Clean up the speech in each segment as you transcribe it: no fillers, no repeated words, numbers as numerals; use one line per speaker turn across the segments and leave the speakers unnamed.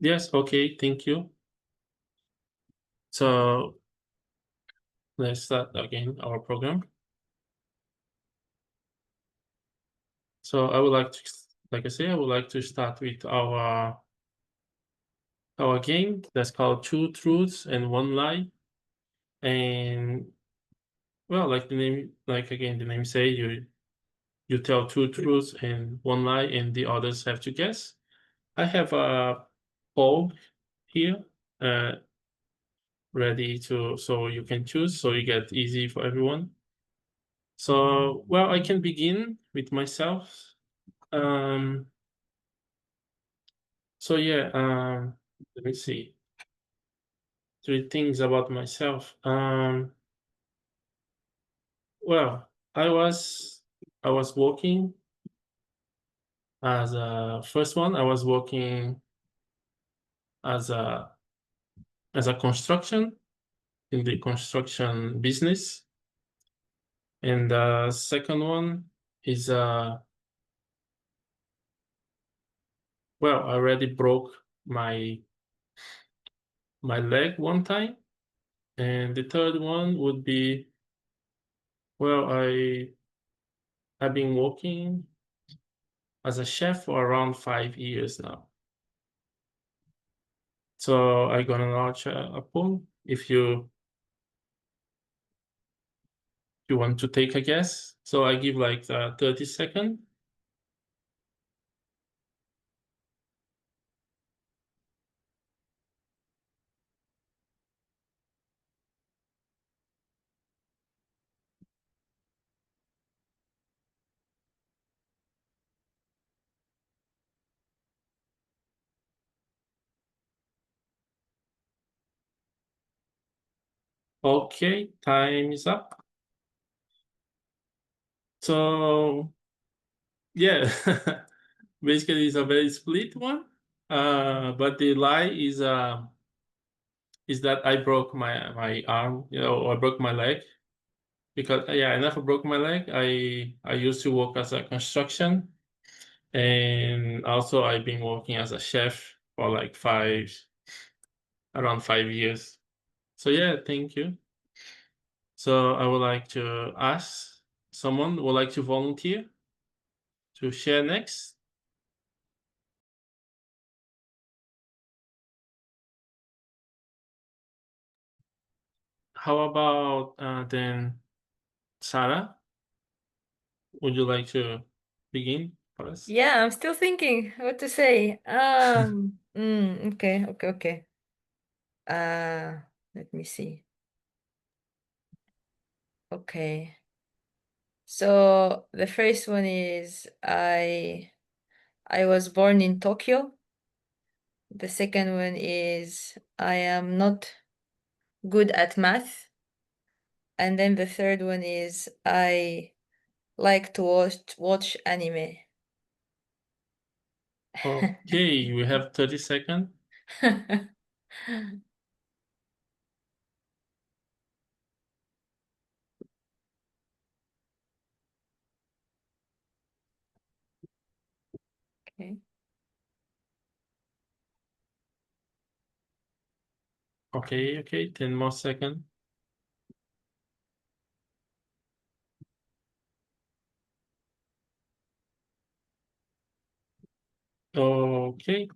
Yes, okay, thank you. So let's start again our program. So I would like to, like I say, I would like to start with our game that's called Two Truths and One Lie. And well, like the name say, you tell two truths and one lie, and the others have to guess. I have a poll here, ready so you can choose, so you get easy for everyone. So, well, I can begin with myself. So yeah, let me see. 3 things about myself. Well, I was working as a first one. I was working as a construction in the construction business, and the second one is well, I already broke my leg one time, and the third one would be, well, I've been working as a chef for around 5 years now. So I'm gonna launch a poll. If you want to take a guess, so I give like 30 seconds. Okay, time is up. So yeah, basically it's a very split one. But the lie is that I broke my arm, or I broke my leg. Because yeah, I never broke my leg. I used to work as a construction, and also I've been working as a chef for like around 5 years. So yeah, thank you. So I would like to ask someone would like to volunteer to share next. How about then Sarah? Would you like to begin for us?
Yeah, I'm still thinking what to say. Okay. Let me see. Okay. So the first one is I was born in Tokyo. The second one is I am not good at math. And then the third one is I like to watch anime.
Okay, we have 30 seconds.
Okay.
Okay, 10 more seconds. Okay,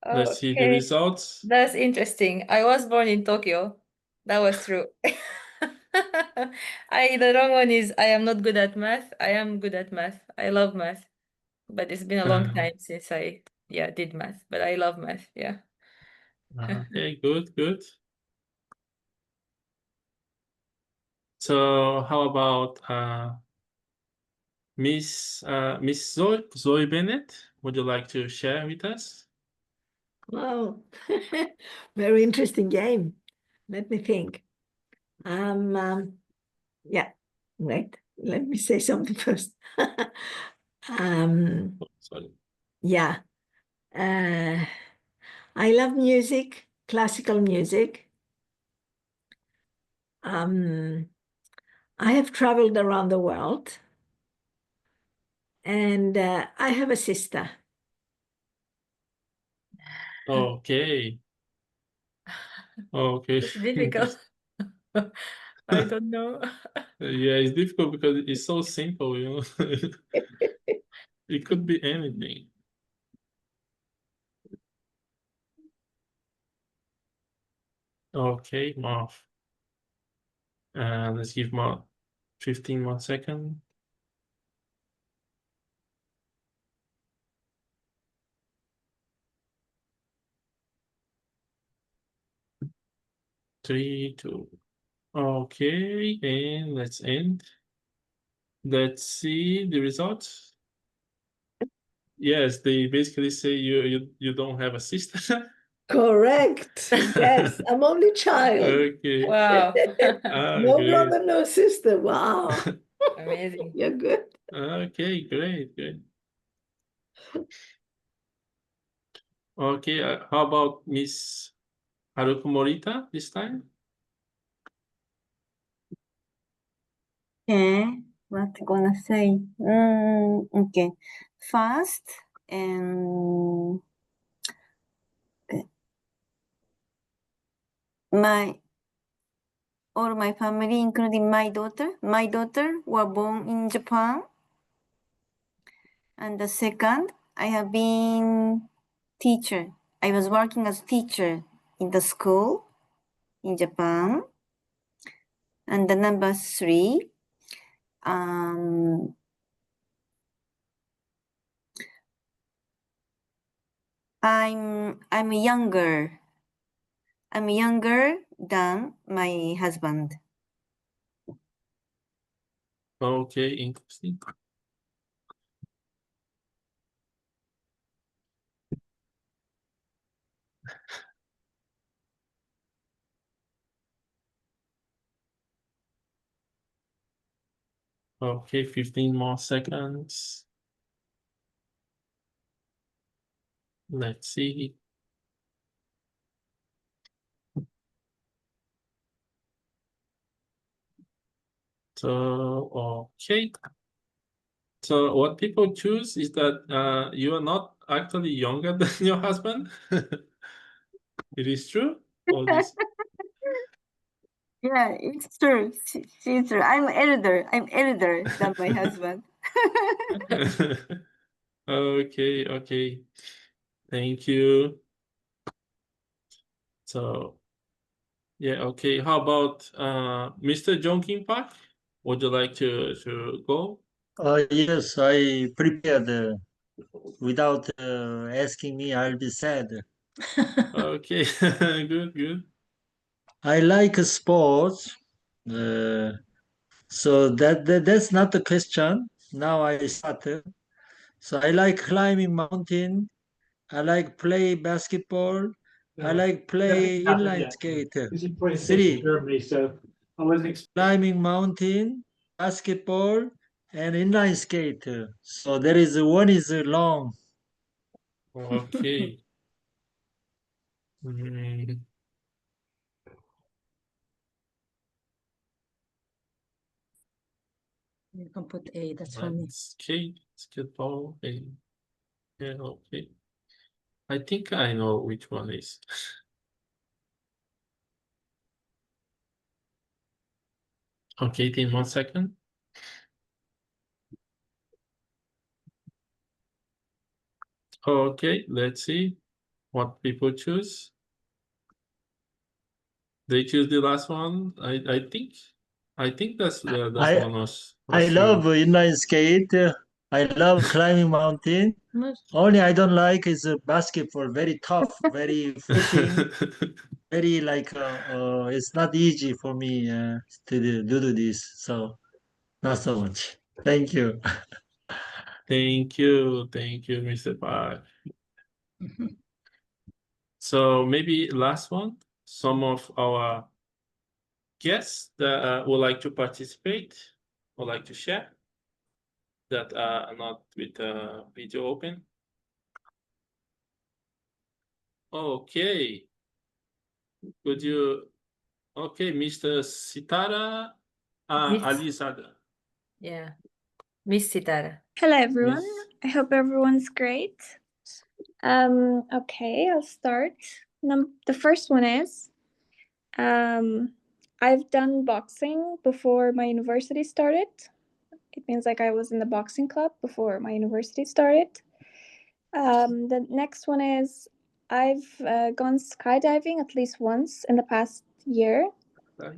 let's see the
Okay.
results.
That's interesting. I was born in Tokyo. That was true. The wrong one is I am not good at math. I am good at math. I love math. But it's been a long time since I did math. But I love math. Yeah.
Okay, good. So how about Miss Zoe Bennett? Would you like to share with us?
Wow, very interesting game. Let me think. Yeah, wait, let me say something first.
Sorry.
Yeah, I love music, classical music. I have traveled around the world, and I have a sister.
Okay. Okay.
It's difficult. I don't know.
Yeah, it's difficult because it's so simple, you know. It could be anything. Okay, math. Let's give more 15 more seconds. Three, two. Okay, and let's end. Let's see the results. Yes, they basically say you don't have a sister.
Correct. Yes, I'm only child.
Okay.
Wow.
No
Great.
brother, no sister. Wow.
Amazing.
You're good.
Okay, great. Okay, how about Miss Haruko Morita this time?
Okay, what gonna say? Okay. First, all my family, including my daughter, were born in Japan. And the second, I have been teacher. I was working as teacher in the school in Japan. And the number three, I'm younger. I'm younger than my husband.
Okay, interesting. Okay, 15 more seconds. Let's see. So, okay. So what people choose is that you are not actually younger than your husband. It is true? Or this?
Yeah, it's true. She's true. I'm elder than my husband.
Okay. Thank you. So, yeah, okay. How about Mr. Jongkin Park? Would you like to go?
Yes, I prepared. Without asking me, I'll be sad.
Okay, good.
I like sports. So that's not the question. Now I start. So I like climbing mountain. I like play basketball. I like play inline skate. Three. Climbing mountain, basketball, and inline skate. So there is one is long.
Okay. Mm,
You can put A, that's for me.
skate, basketball, and yeah, okay. I think I know which one is. Okay, 10 more second. Okay, let's see what people choose. They choose the last one. I think that's that one was
I love
you.
inline skate. I love climbing mountain. Only I don't like is basketball. Very tough, very footing, very like it's not easy for me to do this. So not so much. Thank you.
Thank you, Mr. Park. So maybe last one. Some of our guests that would like to participate, would like to share, that are not with video open. Okay. Could you? Okay, Mr. Sitara
Miss-
Alizada.
Yeah. Miss Sitara.
Hello, everyone.
Miss-
I hope everyone's great. Okay, I'll start. The first one is I've done boxing before my university started. It means like I was in the boxing club before my university started. The next one is I've gone skydiving at least once in the past year.
Okay.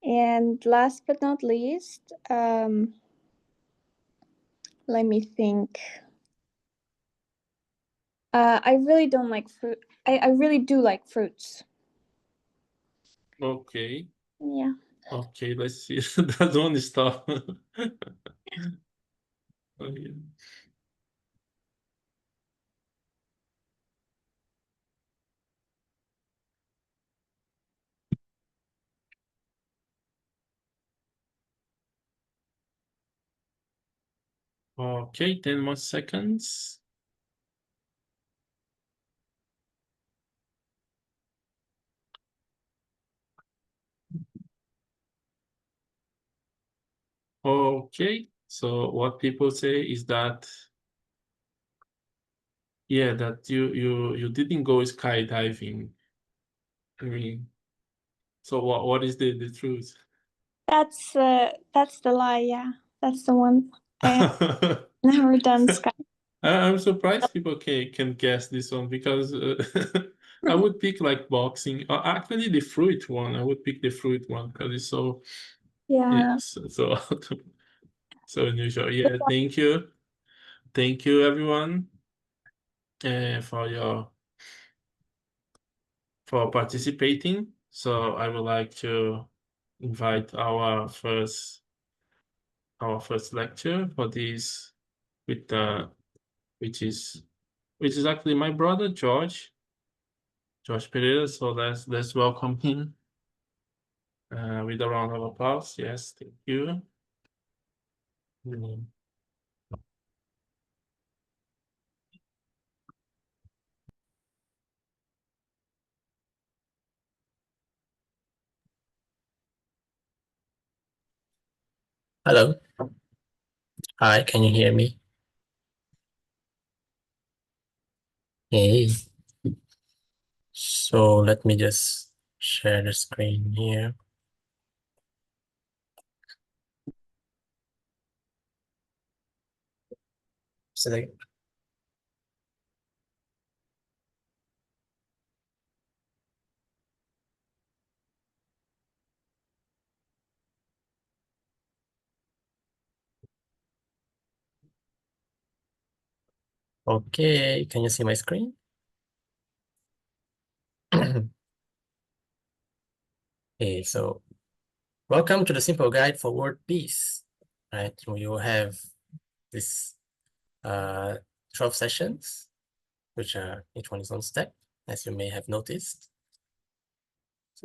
And last but not least, let me think. I really don't like fruit. I really do like fruits.
Okay.
Yeah.
Okay, let's see. That one is tough. Okay. Okay, 10 more seconds. Okay, so what people say is that, yeah, that you didn't go skydiving. I mean, so what is the truth?
That's the lie, yeah. That's the one. I have never done sky.
I'm surprised people can guess this one because I would pick like boxing. Actually, the fruit one. I would pick the fruit one because it's so
Yeah.
so so unusual. Yeah, thank you everyone, for participating. So I would like to invite our first lecture for this with which is actually my brother George Pereira. So let's welcome him with a round of applause. Yes, thank you.
Hello. Hi, can you hear me? Hey. So let me just share the screen here. Select. Okay, can you see my screen? Okay, so welcome to the simple guide for world peace. Right, we will have this 12 sessions, which are each one is on step, as you may have noticed.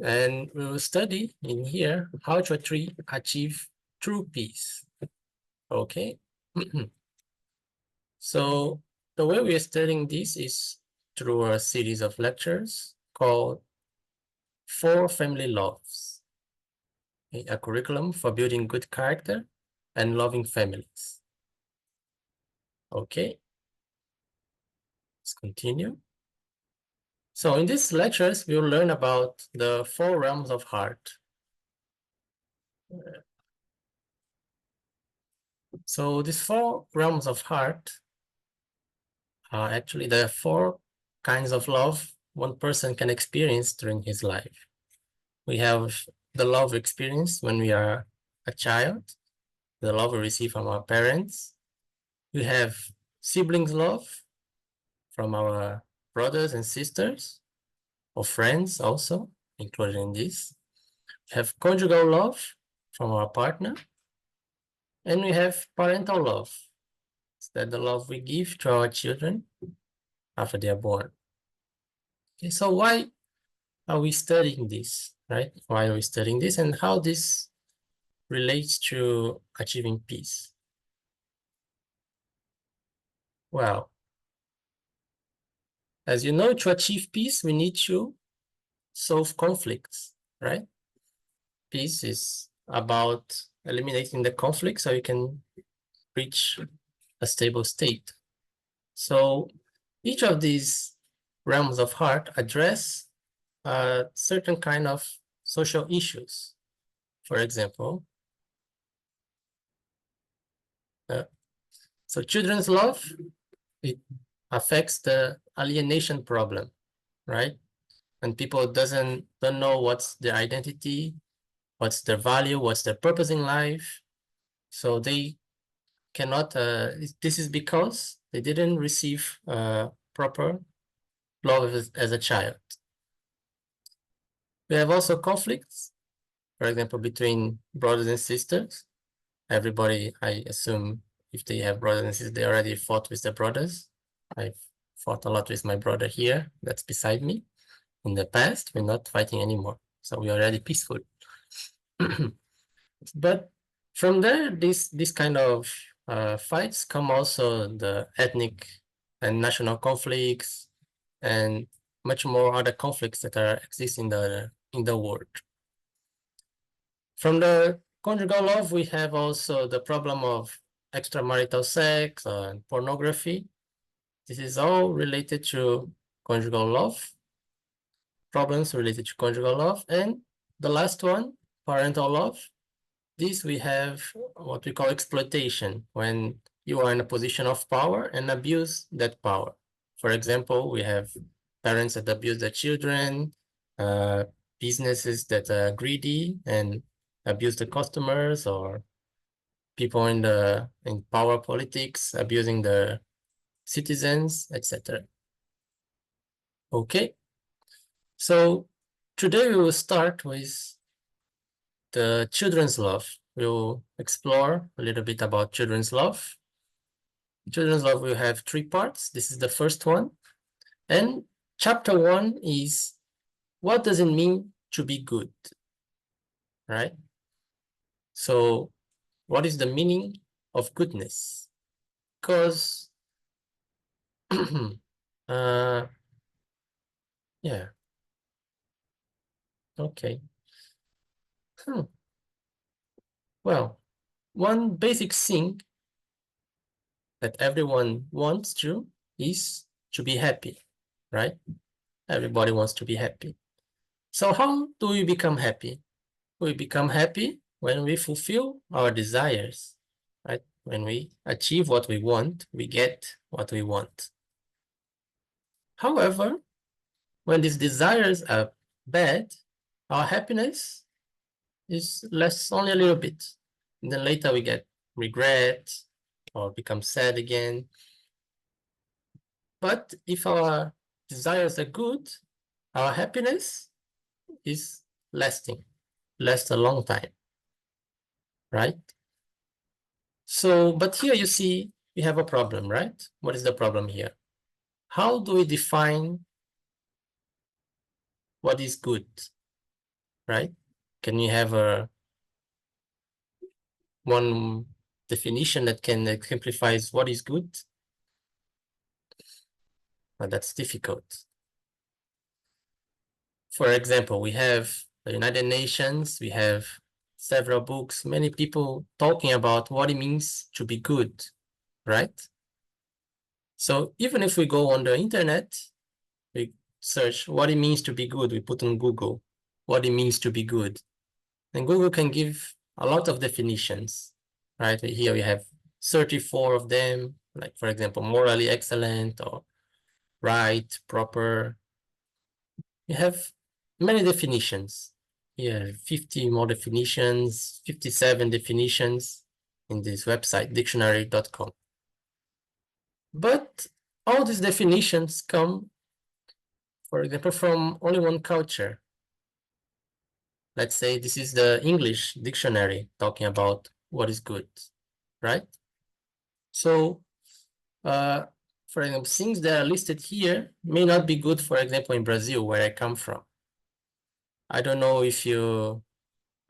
And we will study in here how to achieve true peace. Okay. So the way we are studying this is through a series of lectures called 4 Family Loves, a curriculum for building good character and loving families. Okay, let's continue. So in these lectures, we'll learn about the 4 realms of heart. So these 4 realms of heart are actually the 4 kinds of love one person can experience during his life. We have the love experience when we are a child, the love we receive from our parents. We have siblings love from our brothers and sisters, or friends also, included in this. We have conjugal love from our partner. And we have parental love. Is that the love we give to our children after they are born? Okay, so why are we studying this, right? Why are we studying this and how this relates to achieving peace? Well, as you know, to achieve peace, we need to solve conflicts, right? Peace is about eliminating the conflict so you can reach a stable state. So each of these realms of heart address certain kind of social issues. For example, so children's love, it affects the alienation problem, right? And people don't know what's their identity, what's their value, what's their purpose in life. So they cannot, this is because they didn't receive proper love as a child. We have also conflicts, for example, between brothers and sisters. Everybody, I assume, if they have brothers and sisters, they already fought with their brothers. I've fought a lot with my brother here, that's beside me. In the past, we're not fighting anymore, so we're already peaceful. But from there, this kind of fights come also the ethnic and national conflicts and much more other conflicts that exist in the world. From the conjugal love, we have also the problem of extramarital sex and pornography. This is all related to conjugal love, problems related to conjugal love. And the last one, parental love. This we have what we call exploitation, when you are in a position of power and abuse that power. For example, we have parents that abuse their children, businesses that are greedy and abuse the customers, or people in power politics abusing the citizens, etc. Okay, so today we will start with the children's love. We'll explore a little bit about children's love. Children's love will have 3 parts. This is the first one. And chapter 1 is, what does it mean to be good? Right? So what is the meaning of goodness? Because, yeah. Okay. Well, one basic thing that everyone wants to is to be happy, right? Everybody wants to be happy. So how do we become happy? We become happy when we fulfill our desires, right? When we achieve what we want, we get what we want. However, when these desires are bad, our happiness is less only a little bit. And then later we get regret or become sad again. But if our desires are good, our happiness is lasting, lasts a long time, right? So, but here you see we have a problem, right? What is the problem here? How do we define what is good, right? Can you have one definition that can exemplify what is good? But that's difficult. For example, we have the United Nations, we have several books, many people talking about what it means to be good, right? So even if we go on the internet, we search what it means to be good, we put on Google what it means to be good. And Google can give a lot of definitions, right? Here we have 34 of them, like for example, morally excellent or right, proper. You have many definitions. Here, 50 more definitions, 57 definitions in this website, dictionary.com. But all these definitions come, for example, from only one culture. Let's say this is the English dictionary talking about what is good, right? So, for example, things that are listed here may not be good, for example, in Brazil, where I come from. I don't know if you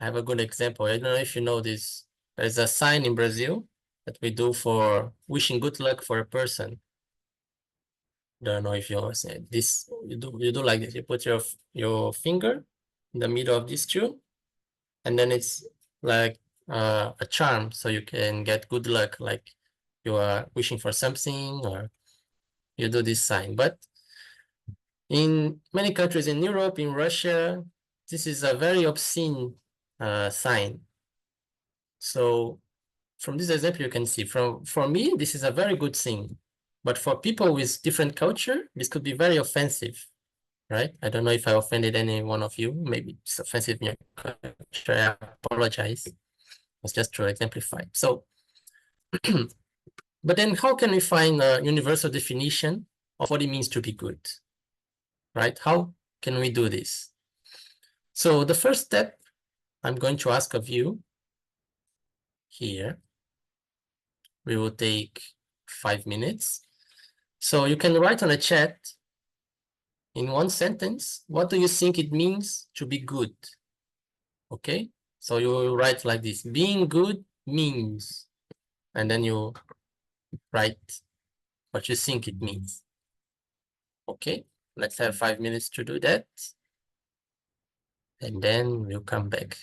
have a good example. I don't know if you know this. There's a sign in Brazil that we do for wishing good luck for a person. Don't know if you say this. You do like this. You put your finger in the middle of these two, and then it's like a charm, so you can get good luck, like you are wishing for something, or you do this sign. But in many countries in Europe, in Russia, this is a very obscene sign. So from this example, you can see for me, this is a very good thing. But for people with different culture, this could be very offensive, right? I don't know if I offended any one of you. Maybe it's offensive in your culture. I apologize. It's just to exemplify. So, but then how can we find a universal definition of what it means to be good, right? How can we do this? So the first step I'm going to ask of you here, we will take 5 minutes. So you can write on a chat in one sentence, what do you think it means to be good? Okay, so you will write like this, being good means, and then you write what you think it means. Okay, let's have 5 minutes to do that. And then we'll come back.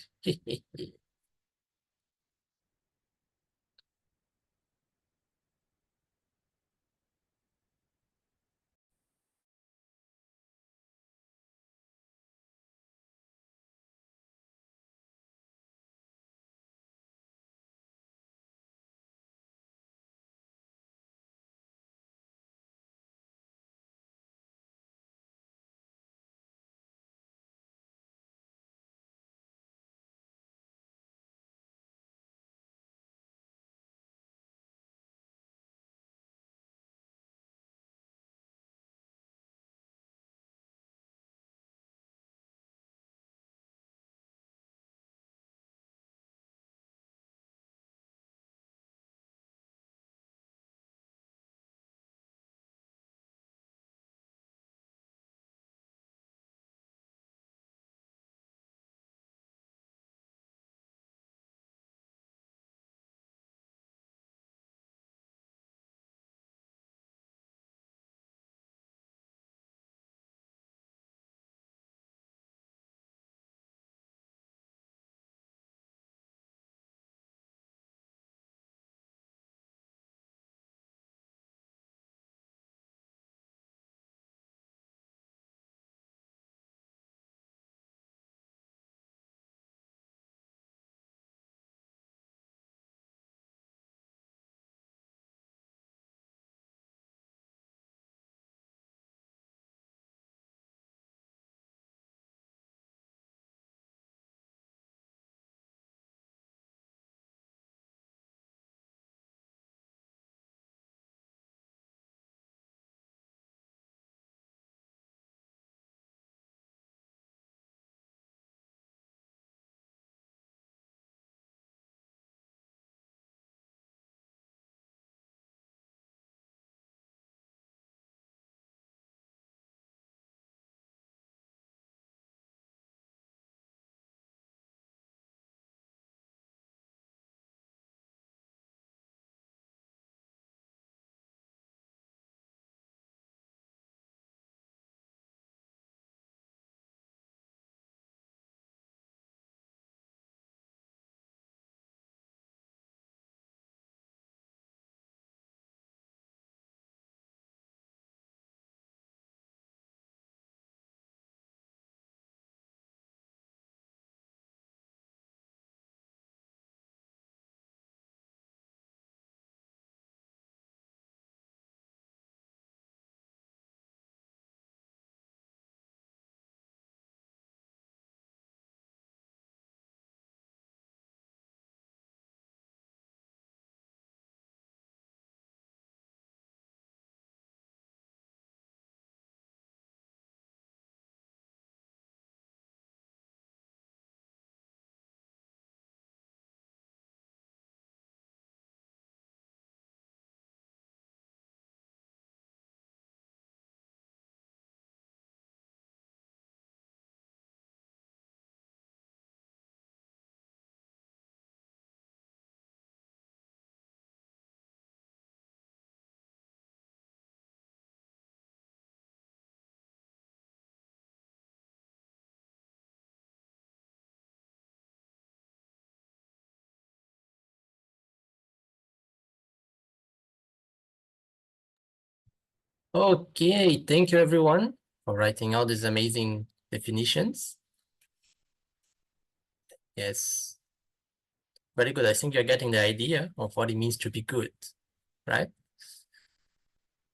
Okay, thank you everyone for writing all these amazing definitions. Yes, very good. I think you're getting the idea of what it means to be good, right?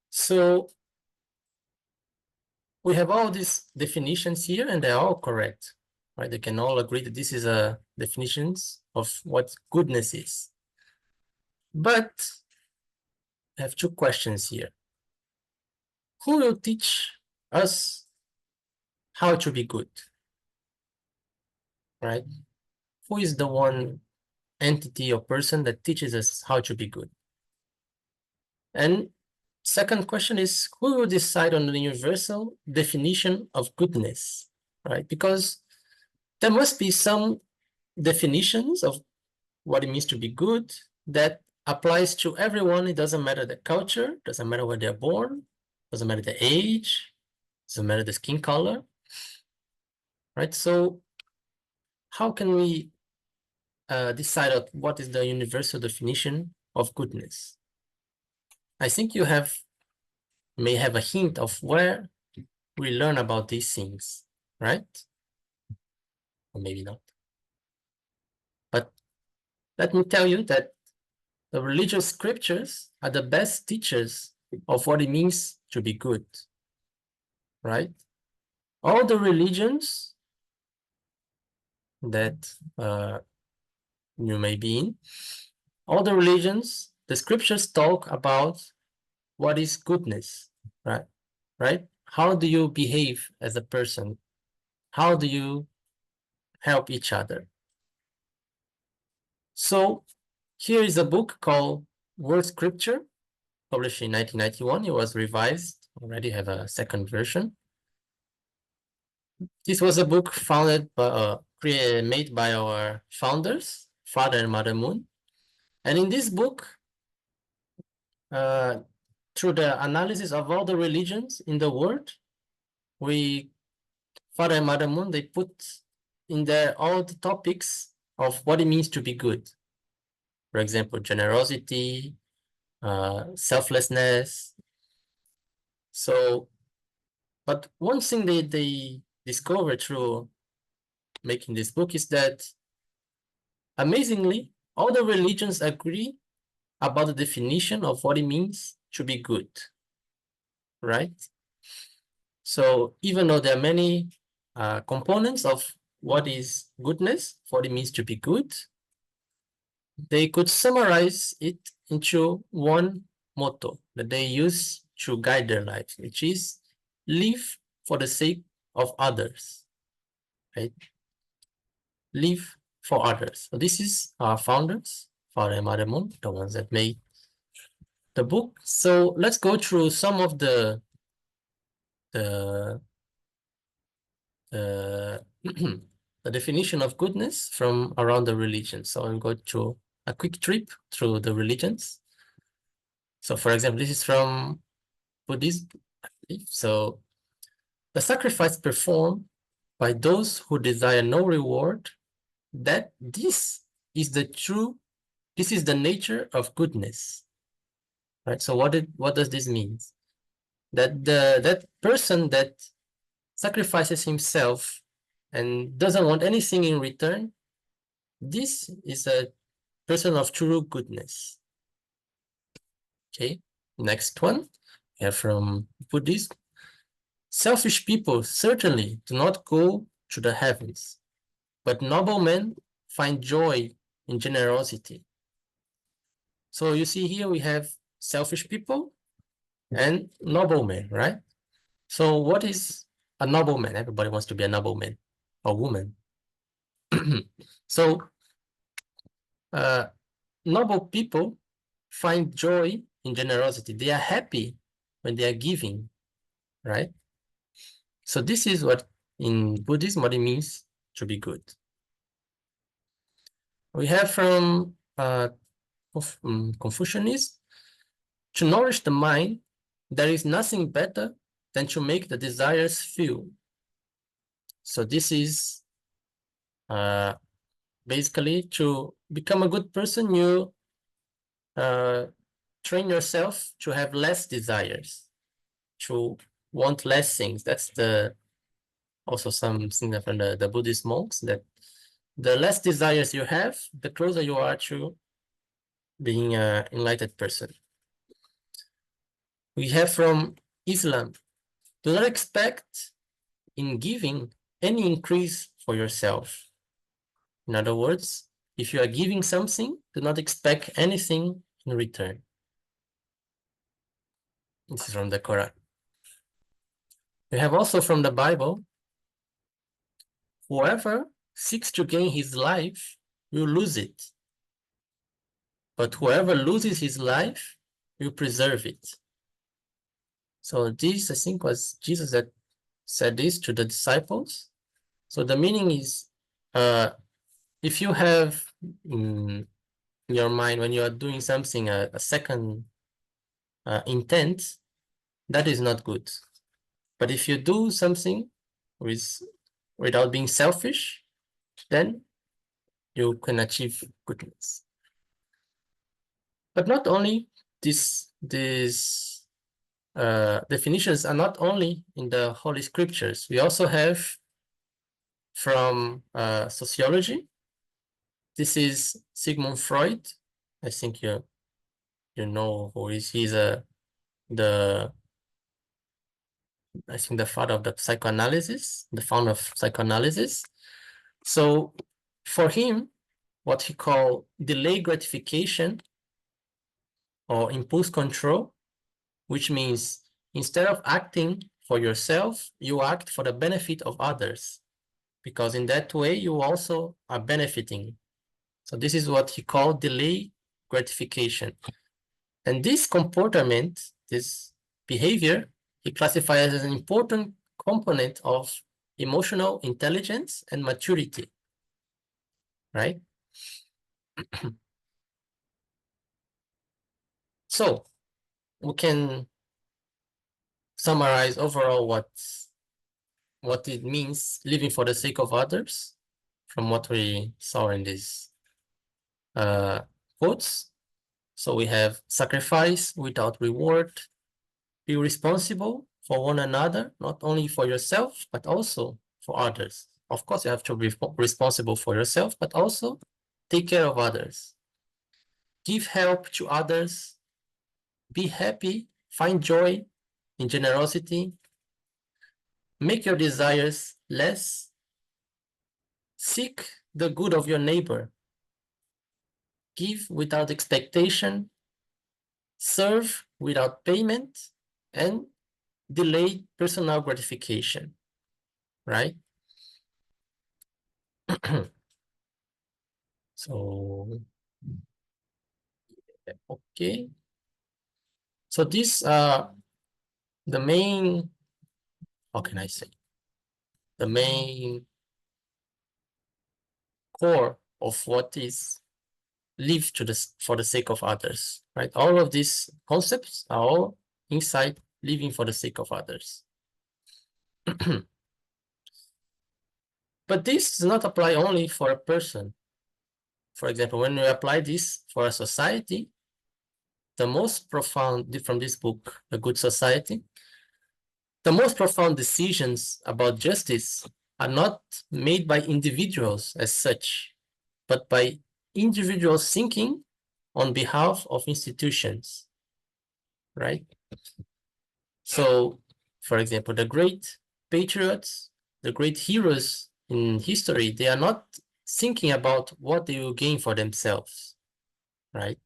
So we have all these definitions here and they're all correct, right? They can all agree that this is a definitions of what goodness is. But I have two questions here. Who will teach us how to be good, right? Who is the one entity or person that teaches us how to be good? And second question is, who will decide on the universal definition of goodness, right? Because there must be some definitions of what it means to be good that applies to everyone. It doesn't matter the culture, doesn't matter where they're born, doesn't matter the age, doesn't matter the skin color, right? So how can we decide on what is the universal definition of goodness? I think you may have a hint of where we learn about these things, right? Or maybe not. But let me tell you that the religious scriptures are the best teachers of what it means to be good, right? All the religions that you may be in, all the religions, the scriptures talk about what is goodness, right? Right? How do you behave as a person? How do you help each other? So here is a book called Word Scripture, published in 1991. It was revised, already have a second version. This was a book founded by, made by our founders, Father and Mother Moon. And in this book, through the analysis of all the religions in the world, Father and Mother Moon, they put in there all the topics of what it means to be good. For example, generosity, selflessness. So, but one thing they discovered through making this book is that, amazingly, all the religions agree about the definition of what it means to be good, right? So even though there are many components of what is goodness, what it means to be good, they could summarize it into one motto that they use to guide their lives, which is live for the sake of others, right? Live for others. So this is our founders, Father and Mother Moon, the ones that made the book. So let's go through some of the the definition of goodness from around the religion. So I'll go through a quick trip through the religions. So for example, this is from Buddhism, I believe. So the sacrifice performed by those who desire no reward, that this is the nature of goodness. Right? So what does this mean? That that person that sacrifices himself and doesn't want anything in return, this is a person of true goodness. Okay, next one, we have from Buddhism. Selfish people certainly do not go to the heavens, but noble men find joy in generosity. So you see here we have selfish people and noble men, right? So what is a noble man? Everybody wants to be a noble man or woman. So noble people find joy in generosity. They are happy when they are giving, right? So this is what in Buddhism, what it means to be good. We have from Confucianism, to nourish the mind, there is nothing better than to make the desires feel. So this is basically to become a good person, you train yourself to have less desires. to want less things. That's also something from the Buddhist monks, that the less desires you have, the closer you are to being an enlightened person. We have from Islam, do not expect in giving any increase for yourself. In other words, if you are giving something, do not expect anything in return. This is from the Quran. We have also from the Bible, whoever seeks to gain his life will lose it. But whoever loses his life will preserve it. So this, I think, was Jesus that said this to the disciples. So the meaning is, if you have in your mind when you are doing something a second intent, that is not good. But if you do something without being selfish, then you can achieve goodness. But not only these definitions are not only in the Holy Scriptures. We also have from sociology. This is Sigmund Freud. I think you know who is. He's I think the father of the psychoanalysis, the founder of psychoanalysis. So for him, what he called delayed gratification or impulse control, which means instead of acting for yourself, you act for the benefit of others, because in that way you also are benefiting. So this is what he called delayed gratification. And this comportment, this behavior, he classifies as an important component of emotional intelligence and maturity, right? So we can summarize overall what it means living for the sake of others from what we saw in these quotes. So we have sacrifice without reward, be responsible for one another, not only for yourself, but also for others. Of course, you have to be responsible for yourself, but also take care of others. Give help to others, be happy, find joy in generosity, make your desires less, seek the good of your neighbor, give without expectation, serve without payment, and delay personal gratification, right? So, okay. So these are the main, how can I say? The main core of what is live for the sake of others, right? All of these concepts are all inside living for the sake of others. But this does not apply only for a person. For example, when we apply this for a society, the most profound, from this book, A Good Society, the most profound decisions about justice are not made by individuals as such, but by individuals thinking on behalf of institutions, right? So, for example, the great patriots, the great heroes in history, they are not thinking about what they will gain for themselves, right?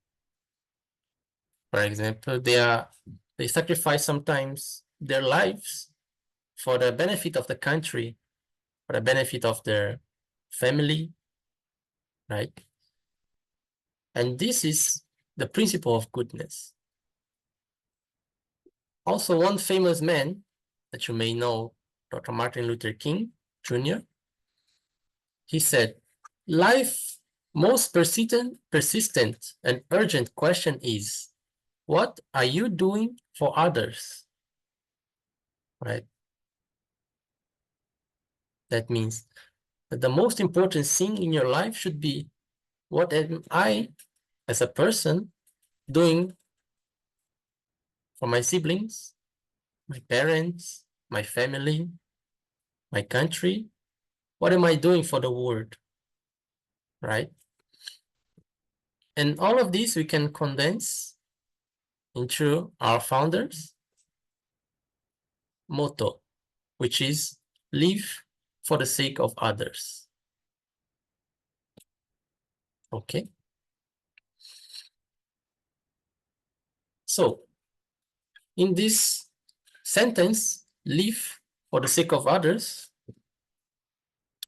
For example, they sacrifice sometimes their lives for the benefit of the country, for the benefit of their family, right? And this is the principle of goodness. Also, one famous man that you may know, Dr. Martin Luther King Jr., he said, life's most persistent and urgent question is, what are you doing for others? Right? That means that the most important thing in your life should be, what am I, as a person, doing for my siblings, my parents, my family, my country. What am I doing for the world, right? And all of these we can condense into our founder's motto, which is live for the sake of others. Okay. So in this sentence, live for the sake of others,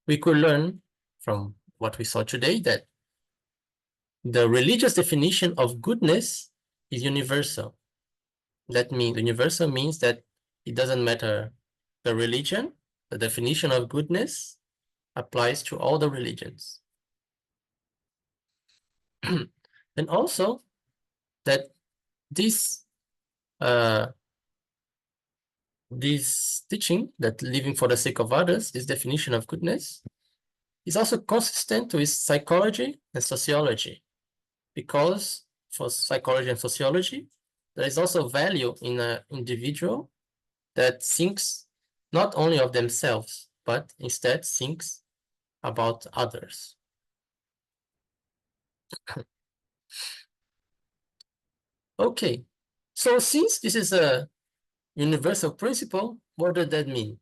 we could learn from what we saw today that the religious definition of goodness is universal. That means universal means that it doesn't matter the religion, the definition of goodness applies to all the religions. And also that this teaching that living for the sake of others, this definition of goodness, is also consistent with psychology and sociology, because for psychology and sociology, there is also value in an individual that thinks not only of themselves, but instead thinks about others. Okay, so since this is a universal principle, what does that mean?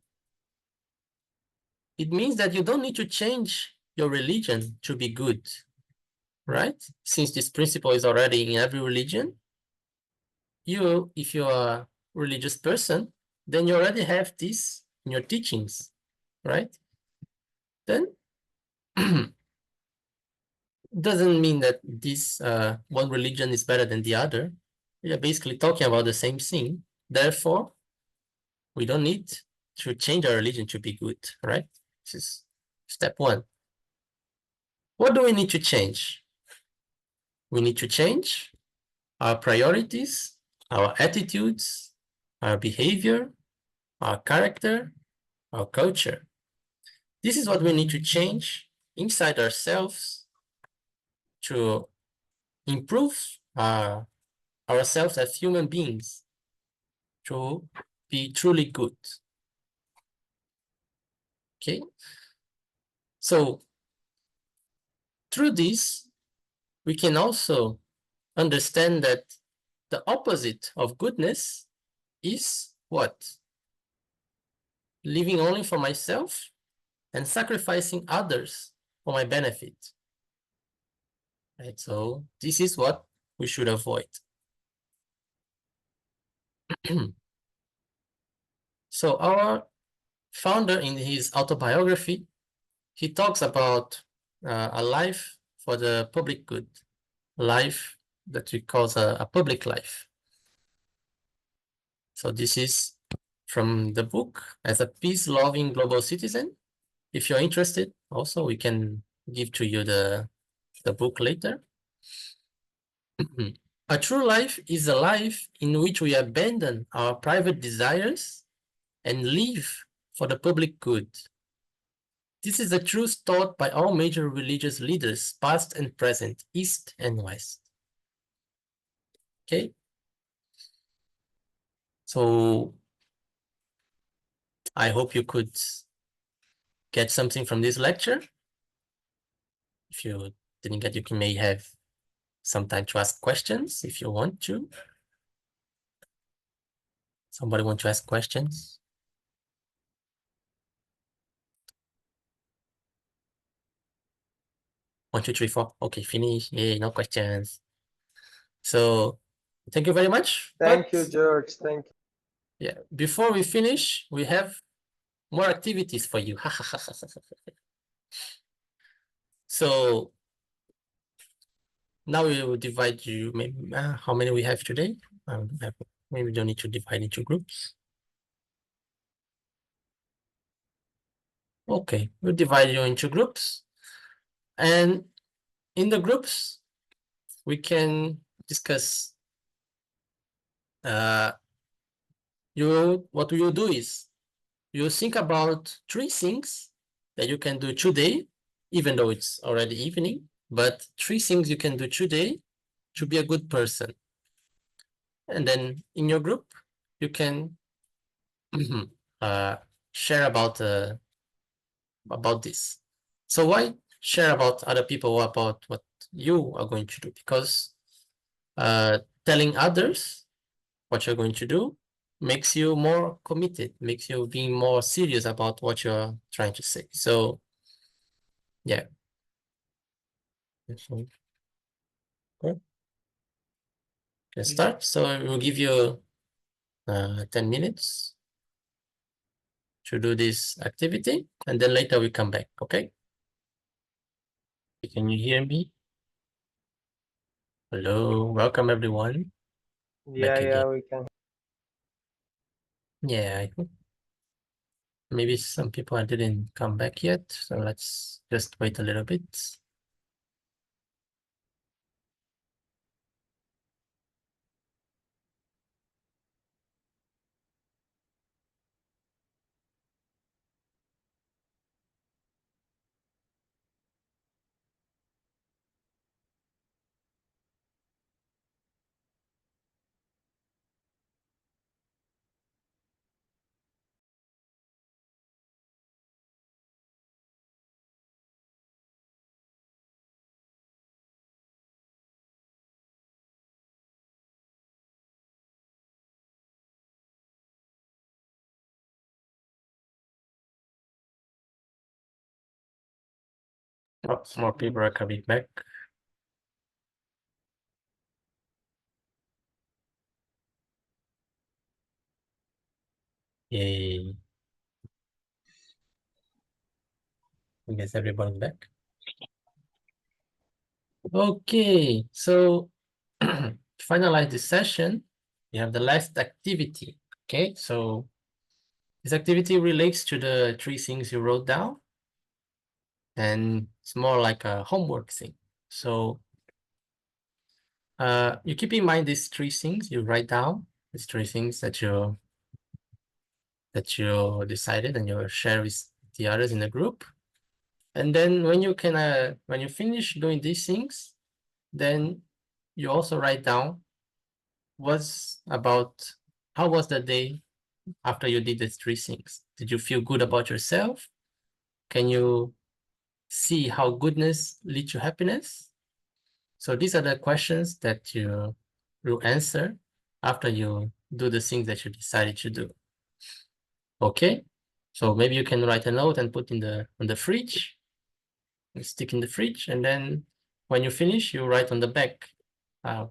It means that you don't need to change your religion to be good, right? Since this principle is already in every religion, if you are a religious person, then you already have this in your teachings, right? Then doesn't mean that this one religion is better than the other. We are basically talking about the same thing. Therefore, we don't need to change our religion to be good, right? This is step one. What do we need to change? We need to change our priorities, our attitudes, our behavior, our character, our culture. This is what we need to change inside ourselves to improve ourselves as human beings, to be truly good. Okay? So through this, we can also understand that the opposite of goodness is what? Living only for myself and sacrificing others for my benefit. Right? So this is what we should avoid. So our founder, in his autobiography, he talks about a life for the public good, life that we call a public life. So this is from the book, As a Peace-Loving Global Citizen. If you're interested, also we can give to you the book later. A true life is a life in which we abandon our private desires and live for the public good. This is the truth taught by all major religious leaders, past and present, East and West. Okay? So I hope you could get something from this lecture. If you didn't get, you may have some time to ask questions if you want to. Somebody want to ask questions? 1, 2, 3, 4. Okay, finish. Yay, no questions. So thank you very much.
Thank you, George. Thank you.
Yeah, before we finish, we have more activities for you. So now we will divide you. Maybe, how many we have today? Maybe we don't need to divide into groups. Okay, we'll divide you into groups. And in the groups, we can discuss. What you do is you think about 3 things that you can do today, even though it's already evening, but 3 things you can do today to be a good person. And then in your group, you can share about this. So why share about other people about what you are going to do? Because telling others what you're going to do makes you more committed, makes you be more serious about what you're trying to say. So yeah. Okay. Let's start. So we'll give you 10 minutes to do this activity, and then later we come back, okay? Can you hear me? Hello, welcome everyone.
Yeah,
Back
yeah,
again.
we can.
Yeah, I hope maybe some people didn't come back yet, so let's just wait a little bit. Lots more people are coming back. Yay. I guess everyone's back. Okay, so to finalize this session, we have the last activity. Okay, so this activity relates to the 3 things you wrote down, and it's more like a homework thing. So you keep in mind these 3 things you write down, these 3 things that you decided and you share with the others in the group. And then when you finish doing these things, then you also write down how was the day after you did these 3 things. Did you feel good about yourself? Can you see how goodness leads to happiness? So these are the questions that you will answer after you do the things that you decided to do. Okay, so maybe you can write a note and put on the fridge, and stick in the fridge, and then when you finish, you write on the back.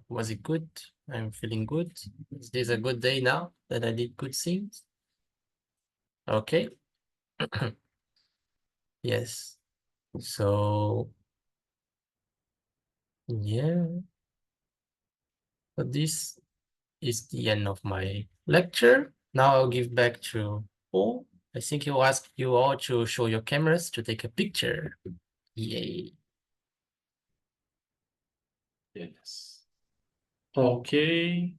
Was it good? I'm feeling good. Is this a good day now that I did good things? Okay. Yes. So yeah. So this is the end of my lecture. Now I'll give back to Paul. I think he'll ask you all to show your cameras to take a picture. Yay.
Yes. Okay.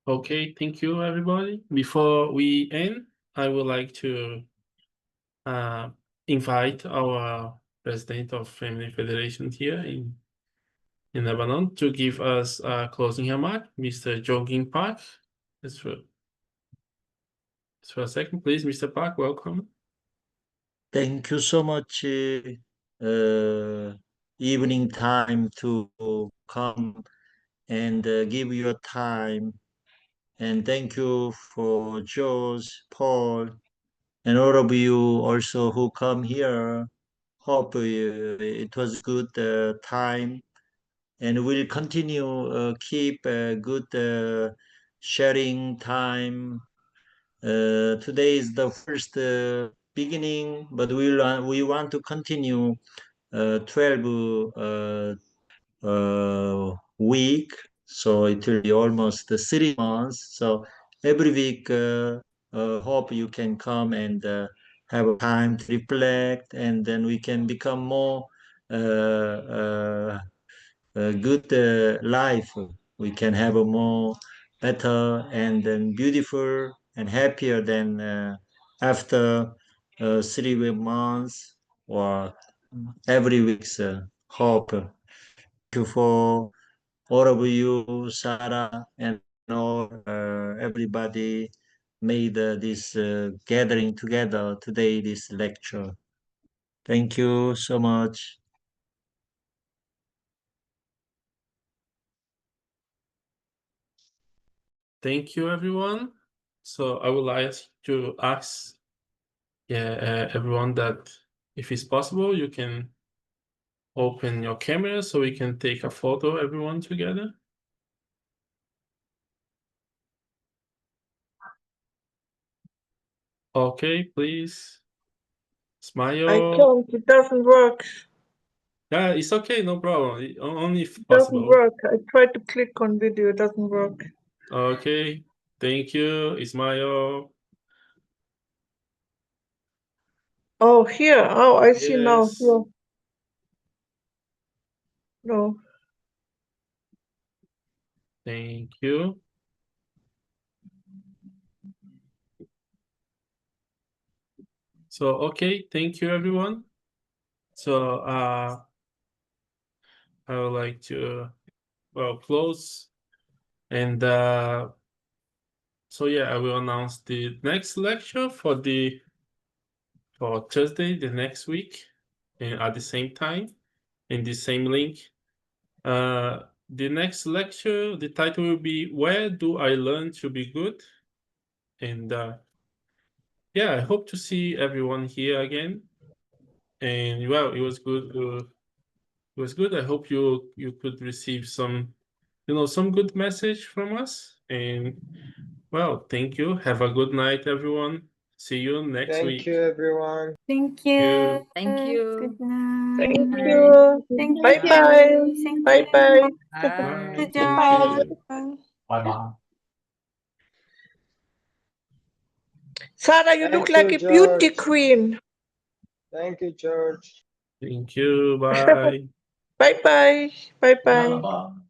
Okay, thank you, everybody. Before we end, I would like to invite our president of Family Federation here in Lebanon to give us a closing remark, Mr. Jongin Park. Just for a second, please, Mr. Park, welcome.
Thank you so much. Evening time to come and give your time. And thank you for George, Paul, and all of you also who come here. Hope it was good time, and we'll continue keep good sharing time. Today is the first beginning, but we want to continue 12 week, so it will be almost 3 months. So every week, hope you can come and have a time to reflect, and then we can become more good life. We can have a more better and then beautiful and happier than after 3 months or every week's hope. Thank you for all of you, Sarah and everybody made this gathering together today, this lecture. Thank you so much.
Thank you, everyone. So I would like to ask everyone that if it's possible, you can open your camera so we can take a photo, everyone together. Okay, please. Smile.
I can't, it doesn't work.
Yeah, it's okay, no problem. Only if
It doesn't
possible.
work. I tried to click on video, it doesn't work.
Okay, thank you, Ismail.
Oh, here. Oh, I see now.
Yes.
Yeah. No.
Thank you. So, okay, thank you, everyone. So, I would like to, well, close. And so, yeah, I will announce the next lecture for Thursday, the next week, and at the same time, in the same link. The next lecture, the title will be Where Do I Learn to Be Good? And yeah, I hope to see everyone here again. And well, it was good. It was good. I hope you could receive some, some good message from us. And well, thank you. Have a good night, everyone. See you next
Thank
week.
you, everyone.
Thank you.
Thank you.
Good night.
Thank
Bye.
you.
Thank
Bye
you.
bye.
Thank
Bye
you.
bye.
Bye.
Bye.
Good
Thank
job.
you.
Bye-bye.
Sarah, you look
Thank
like
you,
a beauty
George.
queen.
Thank you, George.
Thank you. Bye.
Bye bye. Bye bye.
Bye-bye.